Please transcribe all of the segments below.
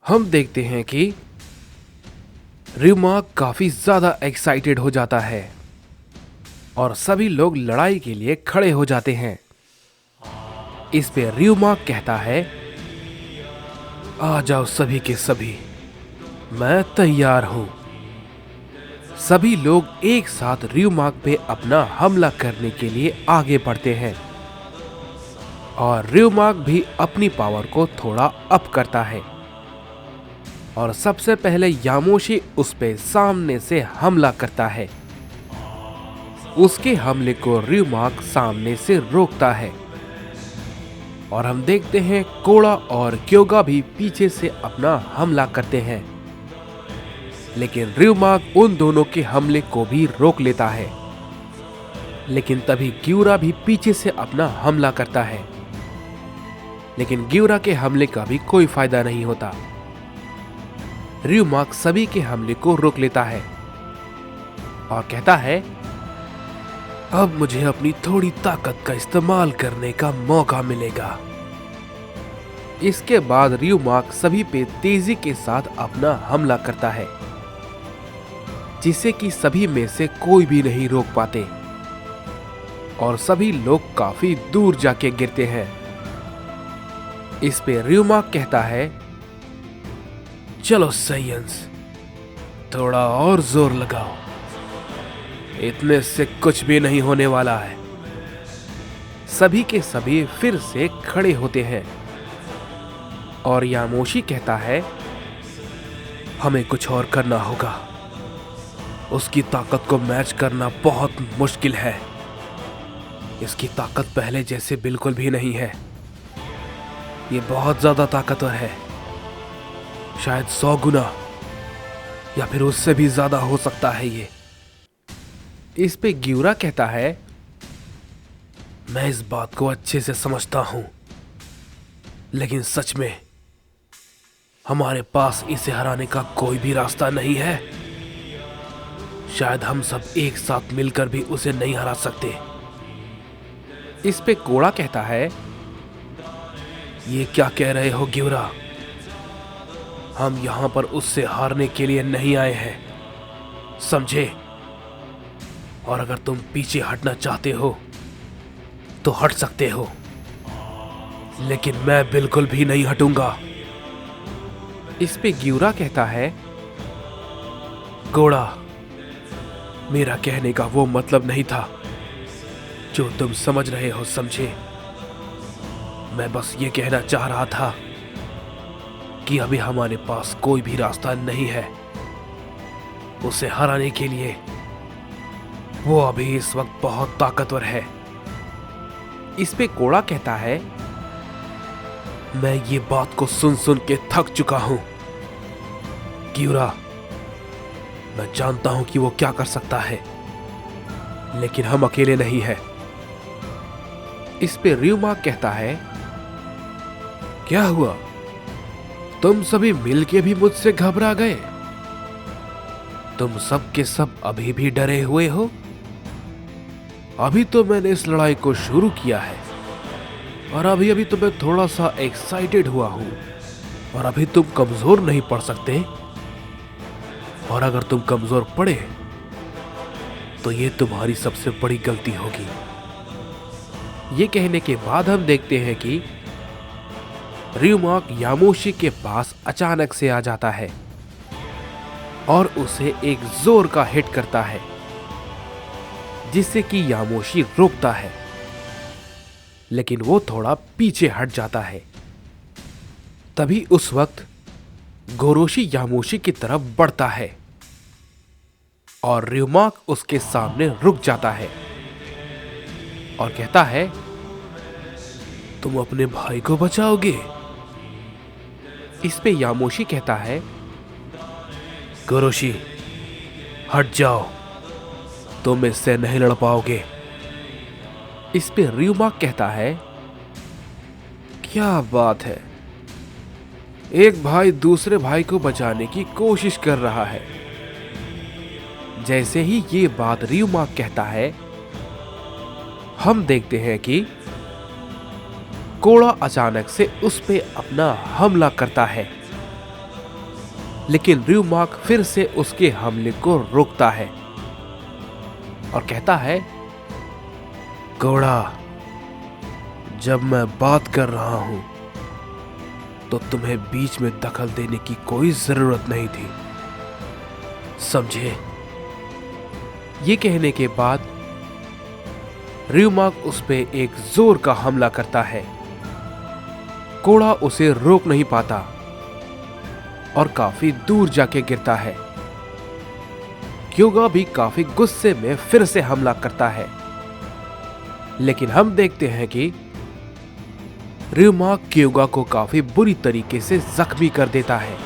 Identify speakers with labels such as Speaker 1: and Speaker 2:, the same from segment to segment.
Speaker 1: हम देखते हैं कि र्यूमा काफी ज्यादा एक्साइटेड हो जाता है और सभी लोग लड़ाई के लिए खड़े हो जाते हैं। इस पे र्यूमा कहता है, आ जाओ सभी के सभी, मैं तैयार हूं। सभी लोग एक साथ र्यूमाक पे अपना हमला करने के लिए आगे बढ़ते हैं और र्यूमाक भी अपनी पावर को थोड़ा अप करता है और सबसे पहले यामोशी उस पे सामने से हमला करता है। उसके हमले को र्यूमाक सामने से रोकता है और हम देखते हैं कोड़ा और क्योगा भी पीछे से अपना हमला करते हैं, लेकिन र्यूमाक उन दोनों के हमले को भी रोक लेता है। लेकिन तभी ग्यूरा भी पीछे से अपना हमला करता है, लेकिन ग्यूरा के हमले का भी कोई फायदा नहीं होता। र्यूमाक सभी के हमले को रोक लेता है और कहता है, अब मुझे अपनी थोड़ी ताकत का इस्तेमाल करने का मौका मिलेगा। इसके बाद र्यूमाक सभी पे तेजी के साथ अपना हमला करता है, जिसे कि सभी में से कोई भी नहीं रोक पाते और सभी लोग काफी दूर जाके गिरते हैं। इस पे र्यूमाक कहता है, चलो साइयंस, थोड़ा और जोर लगाओ, इतने से कुछ भी नहीं होने वाला है। सभी के सभी फिर से खड़े होते हैं और यामोशी कहता है, हमें कुछ और करना होगा। उसकी ताकत को मैच करना बहुत मुश्किल है। इसकी ताकत पहले जैसे बिल्कुल भी नहीं है। ये बहुत ज्यादा ताकतवर है, शायद 100 गुना या फिर उससे भी ज्यादा हो सकता है ये। इस पे ग्यूरा कहता है, मैं इस बात को अच्छे से समझता हूं, लेकिन सच में हमारे पास इसे हराने का कोई भी रास्ता नहीं है। शायद हम सब एक साथ मिलकर भी उसे नहीं हरा सकते। इस पे कोड़ा कहता है, ये क्या कह रहे हो ग्यूरा? हम यहां पर उससे हारने के लिए नहीं आए हैं, समझे? और अगर तुम पीछे हटना चाहते हो तो हट सकते हो, लेकिन मैं बिल्कुल भी नहीं हटूंगा। इस पे ग्यूरा कहता है, कोड़ा, मेरा कहने का वो मतलब नहीं था जो तुम समझ रहे हो, समझे? मैं बस ये कहना चाह रहा था कि अभी हमारे पास कोई भी रास्ता नहीं है उसे हराने के लिए। वो अभी इस वक्त बहुत ताकतवर है। इस पे कोड़ा कहता है, मैं ये बात को सुन सुन के थक चुका हूं। ग्यूरा, मैं जानता हूं कि वो क्या कर सकता है, लेकिन हम अकेले नहीं हैं। इस पे र्यूमा कहता है, क्या हुआ? तुम सभी मिलके भी मुझसे घबरा गए? तुम सब के सब अभी भी डरे हुए हो? अभी तो मैंने इस लड़ाई को शुरू किया है और अभी अभी तो मैं थोड़ा सा एक्साइटेड हुआ हूं और अभी तुम कमजोर नहीं पड़ सकते। और अगर तुम कमजोर पड़े तो ये तुम्हारी सबसे बड़ी गलती होगी। ये कहने के बाद हम देखते हैं कि र्यूमाक यामोशी के पास अचानक से आ जाता है और उसे एक जोर का हिट करता है, जिससे कि यामोशी रोकता है, लेकिन वो थोड़ा पीछे हट जाता है। तभी उस वक्त गोरोशी यामोशी की तरफ बढ़ता है और र्यूमाक उसके सामने रुक जाता है और कहता है, तुम अपने भाई को बचाओगे? इस पे यामोशी कहता है, गोरोशी, हट जाओ, तुम इससे नहीं लड़ पाओगे। इस पे र्यूमाक कहता है, क्या बात है, एक भाई दूसरे भाई को बचाने की कोशिश कर रहा है। जैसे ही ये बात र्यूमाक कहता है, हम देखते हैं कि कोड़ा अचानक से उस पे अपना हमला करता है लेकिन र्यूमाक फिर से उसके हमले को रोकता है और कहता है, कोड़ा, जब मैं बात कर रहा हूं तो तुम्हें बीच में दखल देने की कोई जरूरत नहीं थी, समझे? ये कहने के बाद र्यूमाक उस पे एक जोर का हमला करता है। कोड़ा उसे रोक नहीं पाता और काफी दूर जाके गिरता है। क्योगा भी काफी गुस्से में फिर से हमला करता है, लेकिन हम देखते हैं कि र्यूमाक क्योगा को काफी बुरी तरीके से जख्मी कर देता है।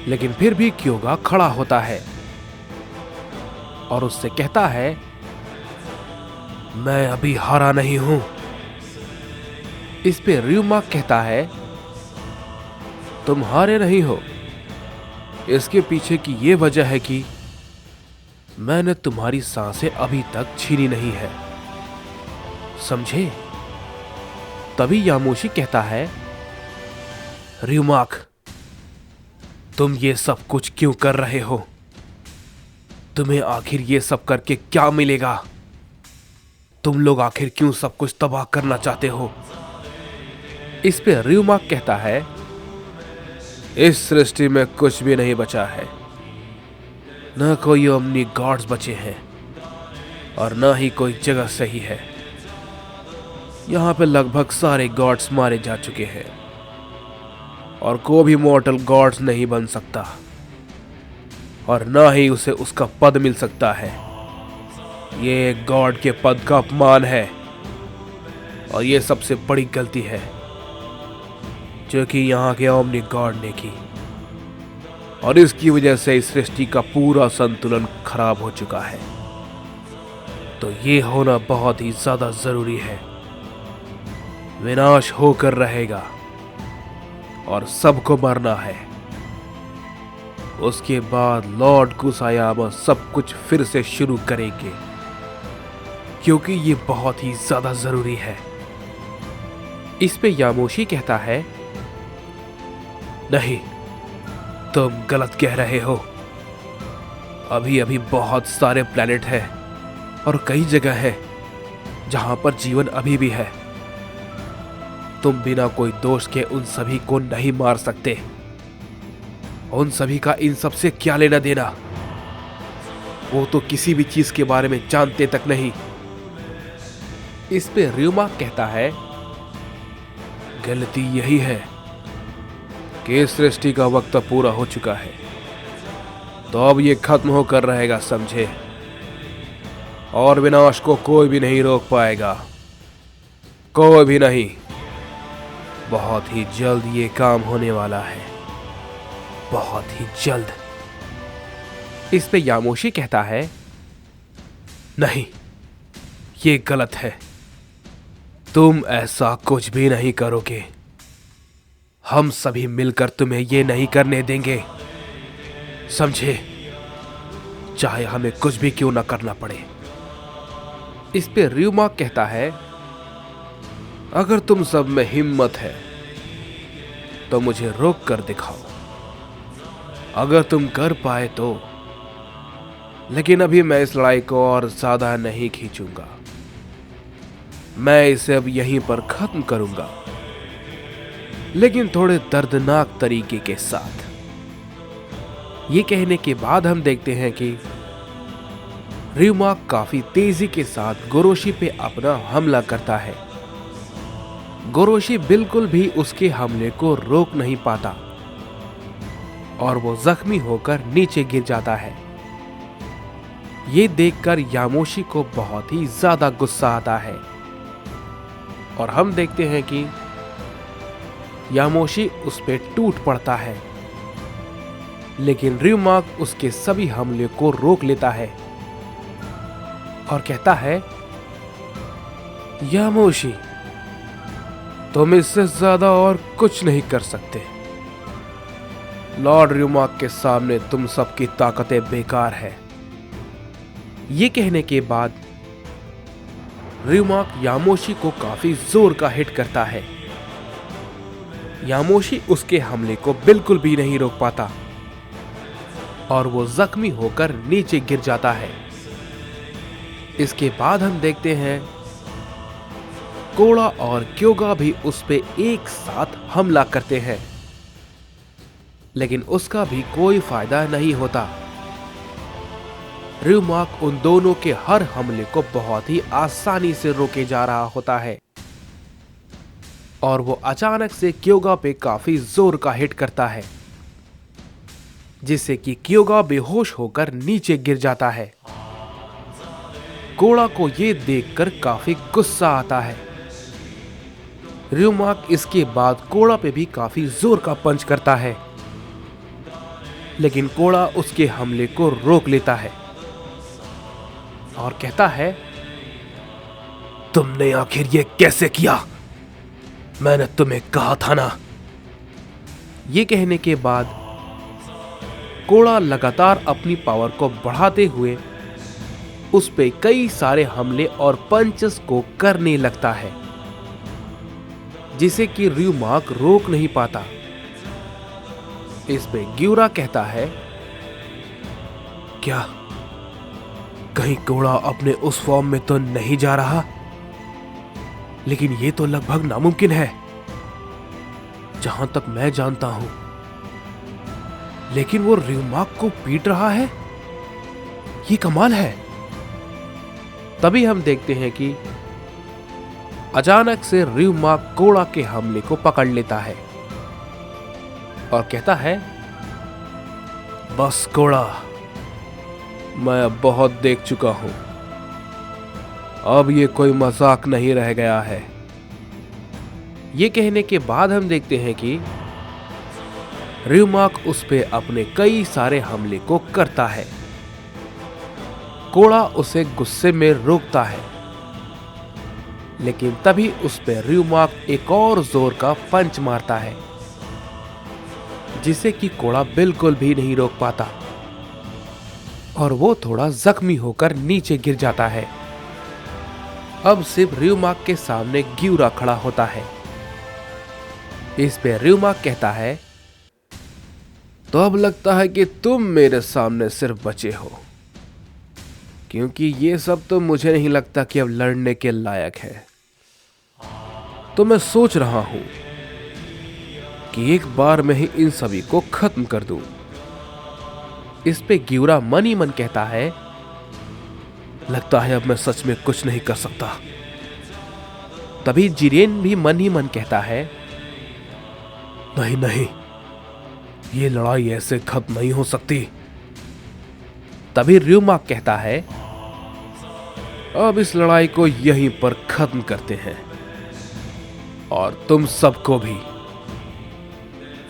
Speaker 1: लेकिन फिर भी क्योगा खड़ा होता है और उससे कहता है, मैं अभी हारा नहीं हूं। इस पे र्यूमाक कहता है, तुम हारे नहीं हो। इसके पीछे की यह वजह है कि मैंने तुम्हारी सांसें अभी तक छीनी नहीं है, समझे? तभी यामोशी कहता है, र्यूमाक, तुम ये सब कुछ क्यों कर रहे हो? तुम्हें आखिर ये सब करके क्या मिलेगा? तुम लोग आखिर क्यों सब कुछ तबाह करना चाहते हो? इस पे र्यूमाक कहता है, इस सृष्टि में कुछ भी नहीं बचा है। न कोई ओमनी गॉड्स बचे हैं और न ही कोई जगह सही है। यहां पे लगभग सारे गॉड्स मारे जा चुके हैं और कोई भी मॉर्टल गॉड्स नहीं बन सकता और न ही उसे उसका पद मिल सकता है। ये गॉड के पद का अपमान है और ये सबसे बड़ी गलती है जो कि यहाँ के ओमनी गॉड ने की, और इसकी वजह से इस सृष्टि का पूरा संतुलन खराब हो चुका है। तो ये होना बहुत ही ज्यादा जरूरी है। विनाश होकर रहेगा और सबको मरना है। उसके बाद लॉर्ड कुसायामा सब कुछ फिर से शुरू करेंगे, क्योंकि ये बहुत ही ज्यादा जरूरी है। इस पे यामोशी कहता है, नहीं, तुम गलत कह रहे हो। अभी अभी बहुत सारे प्लैनेट हैं और कई जगह है जहां पर जीवन अभी भी है। तुम बिना कोई दोष के उन सभी को नहीं मार सकते। उन सभी का इन सब से क्या लेना देना? वो तो किसी भी चीज के बारे में जानते तक नहीं। इस पे र्यूमाक कहता है, गलती यही है कि इस सृष्टि का वक्त पूरा हो चुका है, तो अब ये खत्म होकर रहेगा, समझे? और विनाश को कोई भी नहीं रोक पाएगा, कोई भी नहीं। बहुत ही जल्द ये काम होने वाला है, बहुत ही जल्द। इस पे यामोशी कहता है, नहीं, ये गलत है। तुम ऐसा कुछ भी नहीं करोगे। हम सभी मिलकर तुम्हें ये नहीं करने देंगे, समझे? चाहे हमें कुछ भी क्यों ना करना पड़े। इस पे र्यूमाक कहता है, अगर तुम सब में हिम्मत है तो मुझे रोक कर दिखाओ, अगर तुम कर पाए तो। लेकिन अभी मैं इस लड़ाई को और ज्यादा नहीं खींचूंगा। मैं इसे अब यहीं पर खत्म करूंगा, लेकिन थोड़े दर्दनाक तरीके के साथ। ये कहने के बाद हम देखते हैं कि र्यूमाक काफी तेजी के साथ गोरोशी पे अपना हमला करता है। गोरोशी बिल्कुल भी उसके हमले को रोक नहीं पाता और वो जख्मी होकर नीचे गिर जाता है। ये देखकर यामोशी को बहुत ही ज्यादा गुस्सा आता है और हम देखते हैं कि यामोशी उस पे टूट पड़ता है, लेकिन र्यूमाक उसके सभी हमले को रोक लेता है और कहता है, यामोशी, तुम इससे ज्यादा और कुछ नहीं कर सकते। लॉर्ड र्यूमाक के सामने तुम सबकी ताकतें बेकार है। ये कहने के बाद र्यूमाक यामोशी को काफी जोर का हिट करता है यामोशी उसके हमले को बिल्कुल भी नहीं रोक पाता और वो जख्मी होकर नीचे गिर जाता है। इसके बाद हम देखते हैं कोड़ा और क्योगा भी उस पे एक साथ हमला करते हैं, लेकिन उसका भी कोई फायदा नहीं होता। र्यूमाक उन दोनों के हर हमले को बहुत ही आसानी से रोके जा रहा होता है और वो अचानक से क्योगा पे काफी जोर का हिट करता है, जिससे कि क्योगा बेहोश होकर नीचे गिर जाता है। कोड़ा को ये देखकर काफी गुस्सा आता है। र्यूमाक इसके बाद कोड़ा पे भी काफी जोर का पंच करता है, लेकिन कोड़ा उसके हमले को रोक लेता है और कहता है, तुमने आखिर ये कैसे किया? मैंने तुम्हें कहा था ना। ये कहने के बाद कोड़ा लगातार अपनी पावर को बढ़ाते हुए उस पे कई सारे हमले और पंचेस को करने लगता है, जिसे कि र्यूमाक रोक नहीं पाता। इस पे ग्यूरा कहता है, क्या कहीं कोड़ा अपने उस फॉर्म में तो नहीं जा रहा? लेकिन ये तो लगभग नामुमकिन है जहां तक मैं जानता हूं। लेकिन वो र्यूमाक को पीट रहा है, ये कमाल है। तभी हम देखते हैं कि अचानक से र्यूमाक कोड़ा के हमले को पकड़ लेता है और कहता है, बस कोड़ा, मैं अब बहुत देख चुका हूं। अब ये कोई मजाक नहीं रह गया है। ये कहने के बाद हम देखते हैं कि र्यूमाक उस पे अपने कई सारे हमले को करता है। कोड़ा उसे गुस्से में रोकता है, लेकिन तभी उस पे र्यूमाक एक और जोर का पंच मारता है, जिसे कि कोड़ा बिल्कुल भी नहीं रोक पाता और वो थोड़ा जख्मी होकर नीचे गिर जाता है। अब सिर्फ र्यूमाक के सामने ग्यूरा खड़ा होता है। इस पे र्यूमाक कहता है, तो अब लगता है कि तुम मेरे सामने सिर्फ बचे हो, क्योंकि ये सब तो मुझे नहीं लगता कि अब लड़ने के लायक है। तो मैं सोच रहा हूं कि एक बार में ही इन सभी को खत्म कर दूं। इस पे ग्यूरा मन ही मन कहता है, लगता है अब मैं सच में कुछ नहीं कर सकता। तभी जिरेन भी मन ही मन कहता है, नहीं नहीं, ये लड़ाई ऐसे खत्म नहीं हो सकती। तभी र्यूमाक कहता है, अब इस लड़ाई को यहीं पर खत्म करते हैं और तुम सबको भी।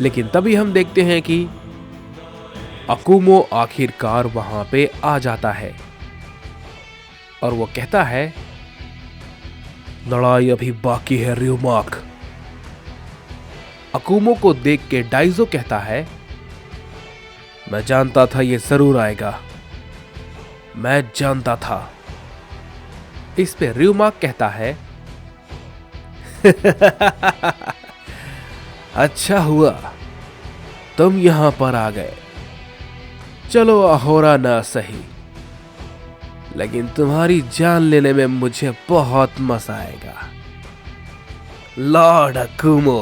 Speaker 1: लेकिन तभी हम देखते हैं कि अकुमो आखिरकार वहां पे आ जाता है और वो कहता है, लड़ाई अभी बाकी है र्यूमाक। अकुमो को देख के डाइजो कहता है, मैं जानता था ये जरूर आएगा, मैं जानता था। इस पे र्यूमाक कहता है, अच्छा हुआ तुम यहां पर आ गए। चलो अहोरा ना सही, लेकिन तुम्हारी जान लेने में मुझे बहुत मजा आएगा, लॉर्ड अकुमो।